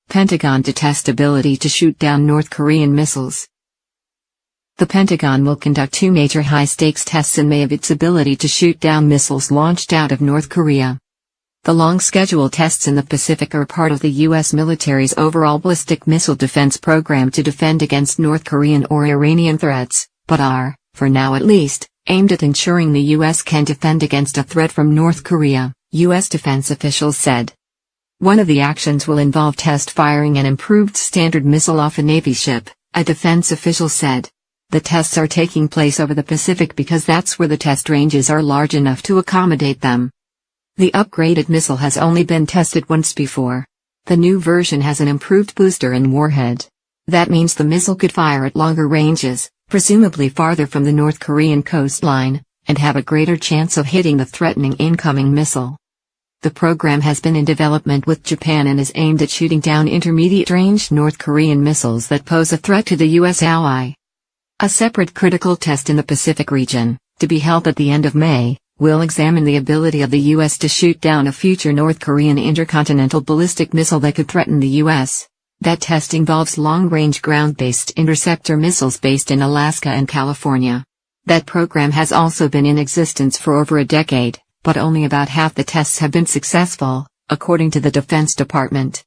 Pentagon to test ability to shoot down North Korean missiles. The Pentagon will conduct 2 major high-stakes tests in May of its ability to shoot down missiles launched out of North Korea. The long-scheduled tests in the Pacific are part of the U.S. military's overall ballistic missile defense program to defend against North Korean or Iranian threats, but are, for now at least, aimed at ensuring the U.S. can defend against a threat from North Korea, U.S. defense officials said. One of the actions will involve test firing an improved Standard missile off a Navy ship, a defense official said. The tests are taking place over the Pacific because that's where the test ranges are large enough to accommodate them. The upgraded missile has only been tested once before. The new version has an improved booster and warhead. That means the missile could fire at longer ranges, presumably farther from the North Korean coastline, and have a greater chance of hitting the threatening incoming missile. The program has been in development with Japan and is aimed at shooting down intermediate-range North Korean missiles that pose a threat to the U.S. ally. A separate critical test in the Pacific region, to be held at the end of May, will examine the ability of the U.S. to shoot down a future North Korean intercontinental ballistic missile that could threaten the U.S. That test involves long-range ground-based interceptor missiles based in Alaska and California. That program has also been in existence for over a decade, but only about half the tests have been successful, according to the Defense Department.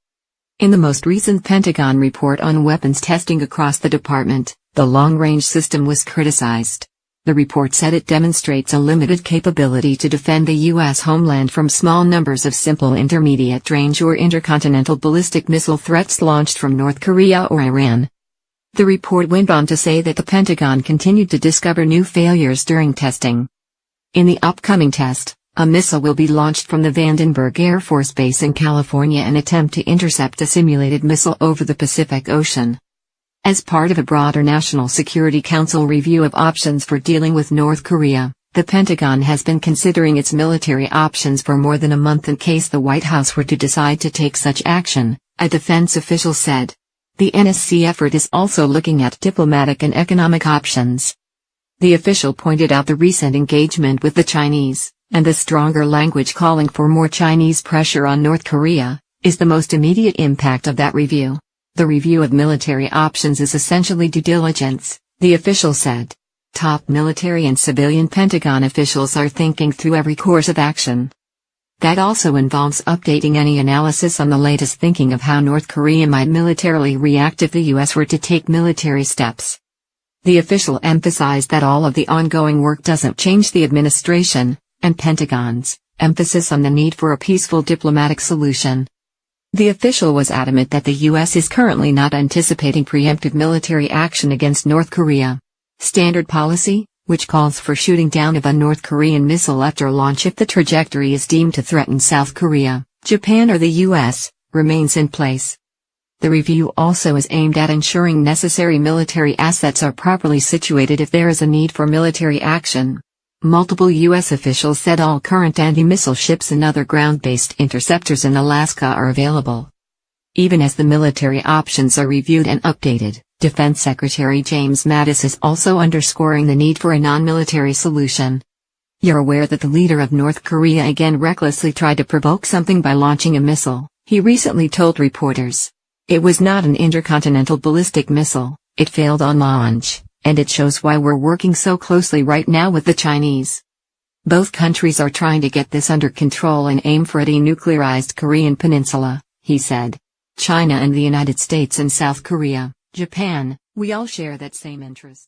In the most recent Pentagon report on weapons testing across the department, the long-range system was criticized. The report said it demonstrates a limited capability to defend the U.S. homeland from small numbers of simple intermediate-range or intercontinental ballistic missile threats launched from North Korea or Iran. The report went on to say that the Pentagon continued to discover new failures during testing. In the upcoming test, a missile will be launched from the Vandenberg Air Force Base in California and attempt to intercept a simulated missile over the Pacific Ocean. As part of a broader National Security Council review of options for dealing with North Korea, the Pentagon has been considering its military options for more than a month in case the White House were to decide to take such action, a defense official said. The NSC effort is also looking at diplomatic and economic options. The official pointed out the recent engagement with the Chinese, and the stronger language calling for more Chinese pressure on North Korea, is the most immediate impact of that review. The review of military options is essentially due diligence, the official said. Top military and civilian Pentagon officials are thinking through every course of action. That also involves updating any analysis on the latest thinking of how North Korea might militarily react if the U.S. were to take military steps. The official emphasized that all of the ongoing work doesn't change the administration and Pentagon's emphasis on the need for a peaceful diplomatic solution. The official was adamant that the U.S. is currently not anticipating preemptive military action against North Korea. Standard policy, which calls for shooting down of a North Korean missile after launch if the trajectory is deemed to threaten South Korea, Japan or the U.S., remains in place. The review also is aimed at ensuring necessary military assets are properly situated if there is a need for military action. Multiple U.S. officials said all current anti-missile ships and other ground-based interceptors in Alaska are available. Even as the military options are reviewed and updated, Defense Secretary James Mattis is also underscoring the need for a non-military solution. "You're aware that the leader of North Korea again recklessly tried to provoke something by launching a missile," he recently told reporters. "It was not an intercontinental ballistic missile, it failed on launch. And it shows why we're working so closely right now with the Chinese. Both countries are trying to get this under control and aim for a denuclearized Korean peninsula," he said. "China and the United States and South Korea, Japan, we all share that same interest."